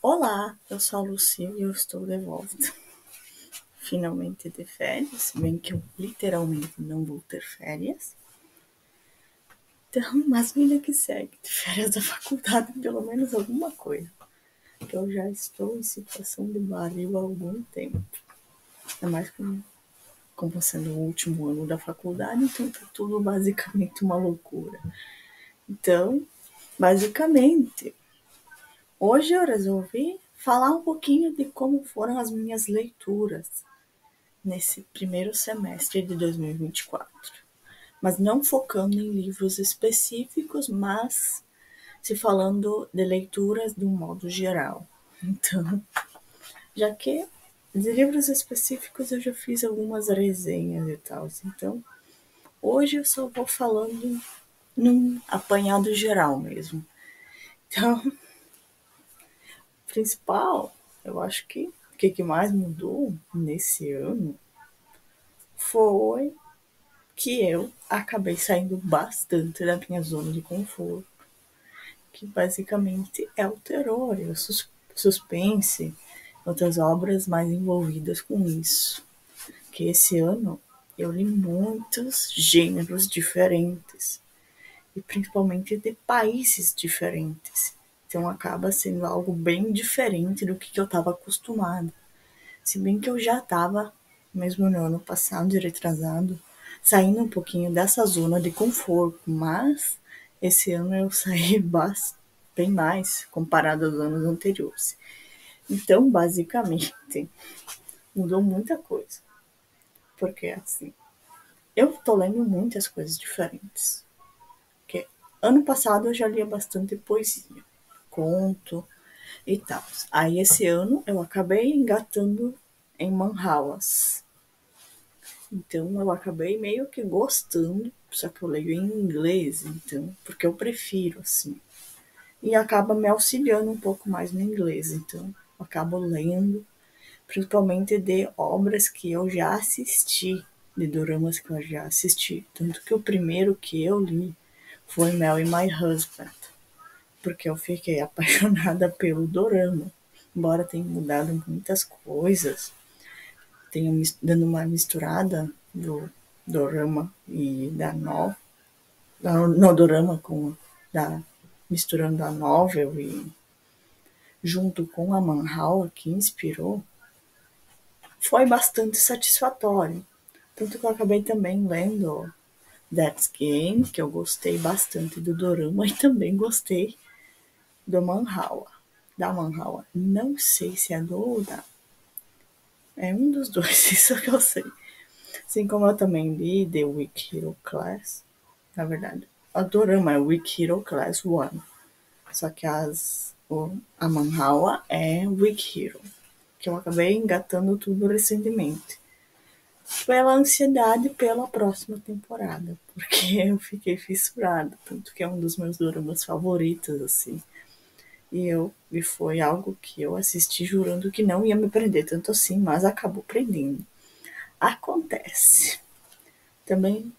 Olá, eu sou a Lucia e eu estou de volta. Finalmente de férias, se bem que eu literalmente não vou ter férias. Então, mas vida que segue, de férias da faculdade, pelo menos alguma coisa. Que eu já estou em situação de barril há algum tempo. Ainda mais como sendo o último ano da faculdade, então tá tudo basicamente uma loucura. Então, basicamente, hoje eu resolvi falar um pouquinho de como foram as minhas leituras nesse primeiro semestre de 2024. Mas não focando em livros específicos, mas se falando de leituras de um modo geral. Então, já que de livros específicos eu já fiz algumas resenhas e tal. Então, hoje eu só vou falando num apanhado geral mesmo. Então, principal, eu acho que o que mais mudou nesse ano foi que eu acabei saindo bastante da minha zona de conforto, que basicamente é o terror e o suspense, outras obras mais envolvidas com isso. Que esse ano eu li muitos gêneros diferentes, e principalmente de países diferentes. Então acaba sendo algo bem diferente do que eu estava acostumada. Se bem que eu já estava, mesmo no ano passado e retrasado, saindo um pouquinho dessa zona de conforto, mas esse ano eu saí bem mais comparado aos anos anteriores. Então, basicamente, mudou muita coisa. Porque, assim, eu tô lendo muitas coisas diferentes. Porque ano passado eu já lia bastante poesia, conto e tal. Aí esse ano eu acabei engatando em manhwas. Então eu acabei meio que gostando, só que eu leio em inglês, então, porque eu prefiro, assim. E acaba me auxiliando um pouco mais no inglês, então eu acabo lendo, principalmente de obras que eu já assisti, de doramas que eu já assisti. Tanto que o primeiro que eu li foi Mel e My Husband, porque eu fiquei apaixonada pelo dorama. Embora tenha mudado muitas coisas, tenha dando uma misturada do dorama e da novel, no dorama com da misturando a novel e junto com a manhwa que inspirou, foi bastante satisfatório. Tanto que eu acabei também lendo That's Game, que eu gostei bastante do dorama e também gostei do manhwa, da manhwa. Não sei se é do ou da. É um dos dois, isso que eu sei. Assim como eu também li The Weak Hero Class, na verdade. A dorama é Weak Hero Class 1. Só que a manhwa é Weak Hero, que eu acabei engatando tudo recentemente. Pela ansiedade pela próxima temporada, porque eu fiquei fissurada, tanto que é um dos meus doramas favoritos, assim. E foi algo que eu assisti jurando que não ia me prender tanto assim, mas acabou prendendo. Acontece. Também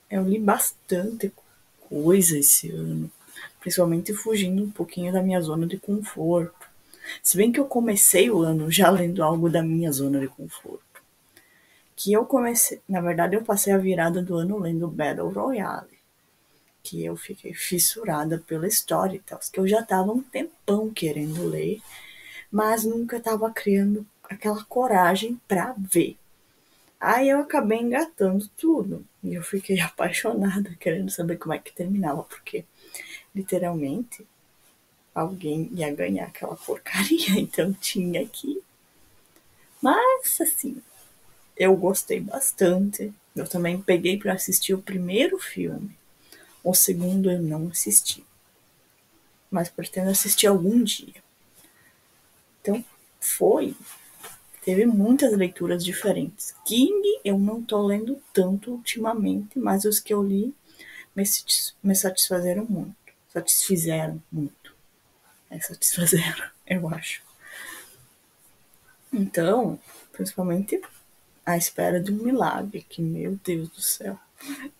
eu li bastante coisa esse ano, principalmente fugindo um pouquinho da minha zona de conforto. Se bem que eu comecei o ano já lendo algo da minha zona de conforto. Que eu comecei, na verdade, eu passei a virada do ano lendo Battle Royale, que eu fiquei fissurada pela história e tal, que eu já estava um tempão querendo ler, mas nunca estava criando aquela coragem para ver. Aí eu acabei engatando tudo e eu fiquei apaixonada, querendo saber como é que terminava, porque literalmente alguém ia ganhar aquela porcaria, então tinha que. Mas assim, eu gostei bastante. Eu também peguei para assistir o primeiro filme. O segundo eu não assisti, mas pretendo assistir algum dia. Então foi. Teve muitas leituras diferentes. King eu não tô lendo tanto ultimamente, mas os que eu li me satisfazeram muito. Satisfizeram muito. É satisfazeram, eu acho. Então, principalmente à espera de um milagre, que, meu Deus do céu,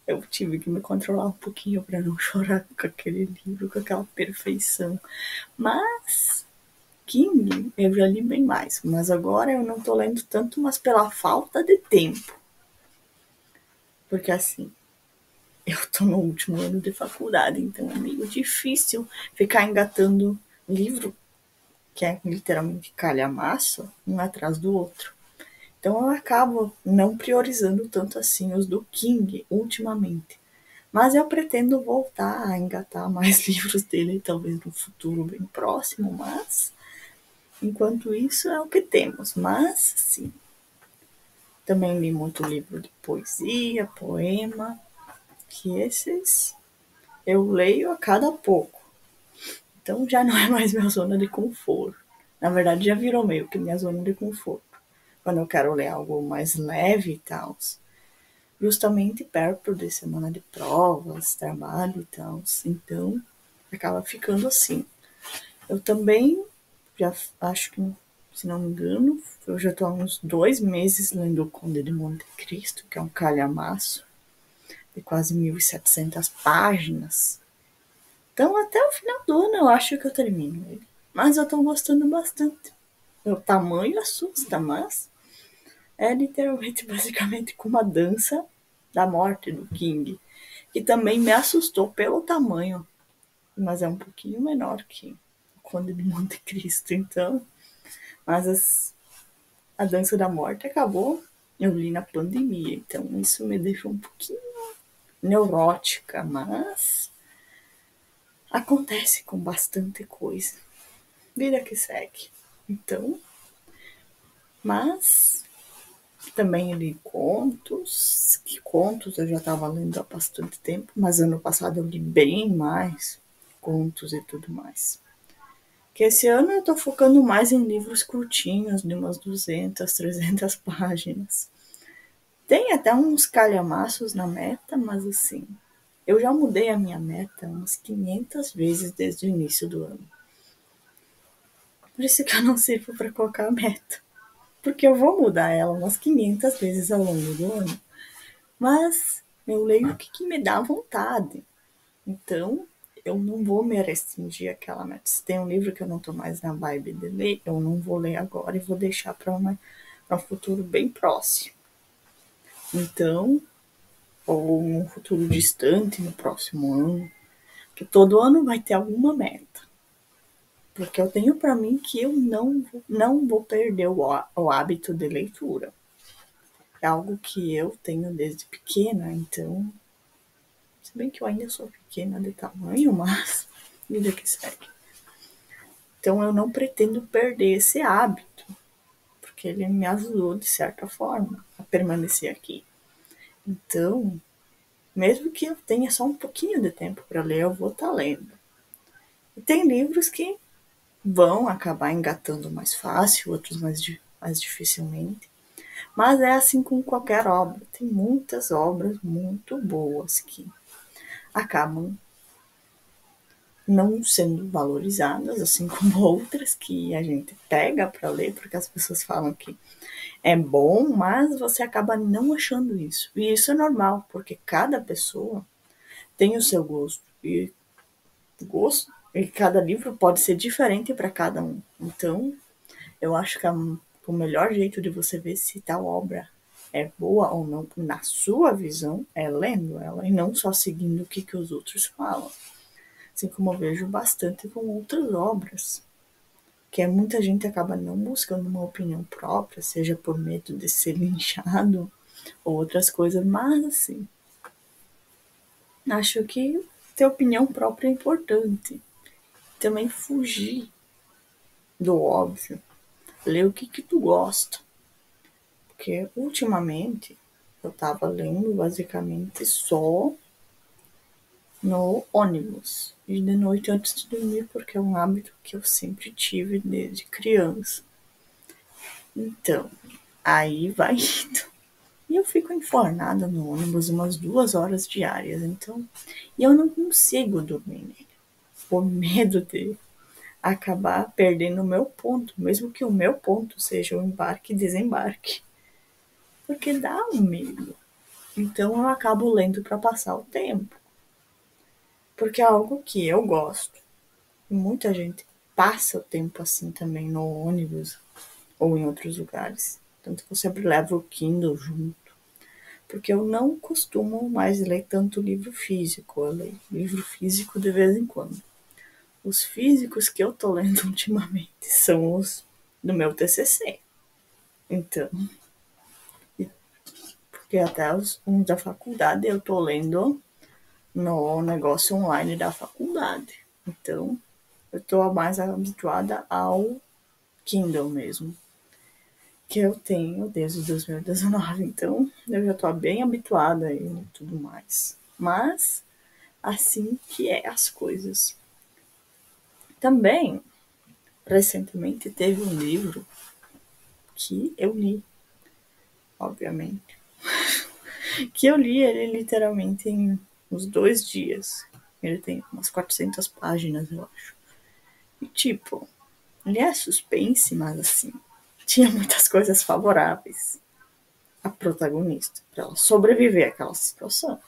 eu tive que me controlar um pouquinho para não chorar com aquele livro, com aquela perfeição. Mas King eu já li bem mais, mas agora eu não tô lendo tanto, mas pela falta de tempo. Porque assim, eu tô no último ano de faculdade, então é meio difícil ficar engatando livro que é literalmente calhamaço, um atrás do outro. Então eu acabo não priorizando tanto assim os do King ultimamente. Mas eu pretendo voltar a engatar mais livros dele, talvez no futuro bem próximo, mas enquanto isso é o que temos. Mas sim, também li muito livro de poesia, poema, que esses eu leio a cada pouco. Então já não é mais minha zona de conforto. Na verdade, já virou meio que minha zona de conforto. Quando eu quero ler algo mais leve e tal. Justamente perto de semana de provas, trabalho e tal. Então, acaba ficando assim. Eu também já acho que, se não me engano, eu já estou há uns 2 meses lendo O Conde de Monte Cristo, que é um calhamaço de quase 1.700 páginas. Então, até o final do ano eu acho que eu termino ele. Mas eu tô gostando bastante. O tamanho assusta, mas é literalmente, basicamente, como a dança da morte do King, que também me assustou pelo tamanho, mas é um pouquinho menor que o Conde de Monte Cristo, então. Mas a dança da morte acabou, eu li na pandemia, então isso me deixou um pouquinho neurótica, mas acontece com bastante coisa. Vida que segue. Então, mas também li contos, que contos eu já estava lendo há bastante tempo, mas ano passado eu li bem mais contos e tudo mais. Que esse ano eu tô focando mais em livros curtinhos, de umas 200, 300 páginas. Tem até uns calhamaços na meta, mas assim, eu já mudei a minha meta umas 500 vezes desde o início do ano. Por isso que eu não sirvo para colocar a meta. Porque eu vou mudar ela umas 500 vezes ao longo do ano. Mas eu leio o que me dá vontade. Então, eu não vou me restringir àquela meta. Se tem um livro que eu não estou mais na vibe de ler, eu não vou ler agora e vou deixar para um futuro bem próximo. Então, ou um futuro distante, no próximo ano. Porque todo ano vai ter alguma meta. Porque eu tenho para mim que eu não vou perder o hábito de leitura. É algo que eu tenho desde pequena, então. Se bem que eu ainda sou pequena de tamanho, mas vida que segue. Então eu não pretendo perder esse hábito, porque ele me ajudou de certa forma a permanecer aqui. Então, mesmo que eu tenha só um pouquinho de tempo para ler, eu vou estar lendo. E tem livros que vão acabar engatando mais fácil, outros mais dificilmente. Mas é assim com qualquer obra. Tem muitas obras muito boas que acabam não sendo valorizadas, assim como outras que a gente pega para ler, porque as pessoas falam que é bom, mas você acaba não achando isso. E isso é normal, porque cada pessoa tem o seu gosto e cada livro pode ser diferente para cada um. Então, eu acho que o melhor jeito de você ver se tal obra é boa ou não, na sua visão, é lendo ela e não só seguindo o que os outros falam. Assim como eu vejo bastante com outras obras, que é muita gente acaba não buscando uma opinião própria, seja por medo de ser linchado ou outras coisas, mas assim, acho que ter opinião própria é importante. Também fugir do óbvio, ler o que tu gosta, porque ultimamente eu tava lendo basicamente só no ônibus e de noite antes de dormir, porque é um hábito que eu sempre tive desde criança. Então, aí vai indo. E eu fico enfornada no ônibus umas 2 horas diárias, então. E eu não consigo dormir nele. Por medo de acabar perdendo o meu ponto, mesmo que o meu ponto seja o embarque e desembarque. Porque dá um medo. Então eu acabo lendo para passar o tempo. Porque é algo que eu gosto. E muita gente passa o tempo assim também no ônibus ou em outros lugares. Tanto que eu sempre levo o Kindle junto. Porque eu não costumo mais ler tanto livro físico. Eu leio livro físico de vez em quando. Os físicos que eu tô lendo ultimamente são os do meu TCC. Então, porque até os da faculdade eu tô lendo no negócio online da faculdade. Então, eu tô mais habituada ao Kindle mesmo, que eu tenho desde 2019. Então, eu já tô bem habituada a ele e tudo mais. Mas, assim que é as coisas. Também, recentemente, teve um livro que eu li, obviamente. Que eu li ele literalmente em uns 2 dias. Ele tem umas 400 páginas, eu acho. E, tipo, ele é suspense, mas assim, tinha muitas coisas favoráveis à protagonista, para ela sobreviver àquela situação.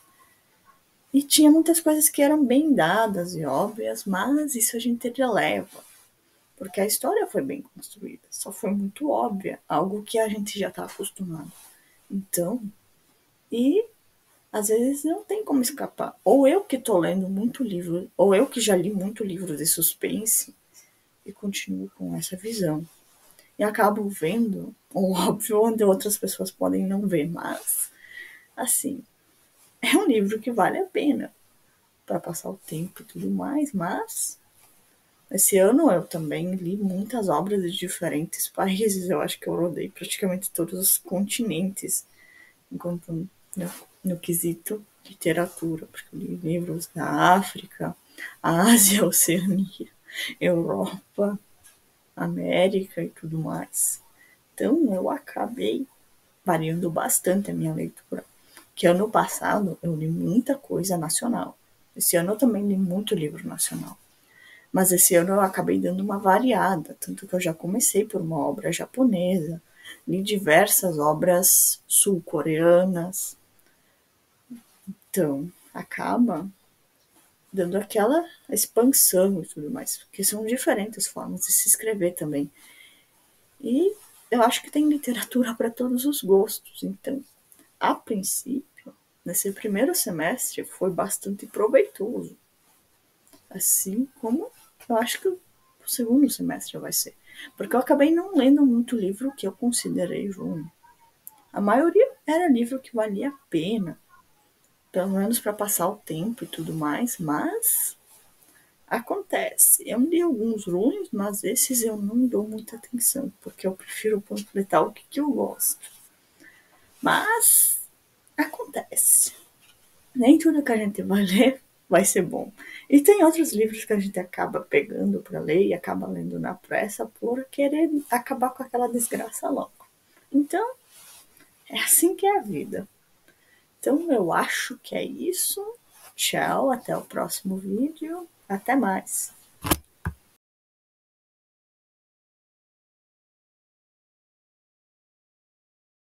E tinha muitas coisas que eram bem dadas e óbvias, mas isso a gente releva, porque a história foi bem construída, só foi muito óbvia, algo que a gente já está acostumado. Então, e às vezes não tem como escapar. Ou eu que tô lendo muito livro, ou eu que já li muito livro de suspense e continuo com essa visão. E acabo vendo o óbvio onde outras pessoas podem não ver, mas assim, é um livro que vale a pena para passar o tempo e tudo mais, mas esse ano eu também li muitas obras de diferentes países. Eu acho que eu rodei praticamente todos os continentes enquanto no quesito literatura, porque eu li livros da África, Ásia, Oceania, Europa, América e tudo mais. Então eu acabei variando bastante a minha leitura. Que ano passado eu li muita coisa nacional. Esse ano eu também li muito livro nacional. Mas esse ano eu acabei dando uma variada, tanto que eu já comecei por uma obra japonesa, li diversas obras sul-coreanas. Então, acaba dando aquela expansão e tudo mais, porque são diferentes formas de se escrever também. E eu acho que tem literatura para todos os gostos. Então, a princípio, nesse primeiro semestre foi bastante proveitoso. Assim como eu acho que o segundo semestre vai ser. Porque eu acabei não lendo muito livro que eu considerei ruim. A maioria era livro que valia a pena, pelo menos para passar o tempo e tudo mais, mas acontece. Eu li alguns ruins, mas esses eu não dou muita atenção, porque eu prefiro completar o que eu gosto. Mas acontece. Nem tudo que a gente vai ler vai ser bom. E tem outros livros que a gente acaba pegando para ler e acaba lendo na pressa por querer acabar com aquela desgraça logo. Então, é assim que é a vida. Então, eu acho que é isso. Tchau, até o próximo vídeo. Até mais.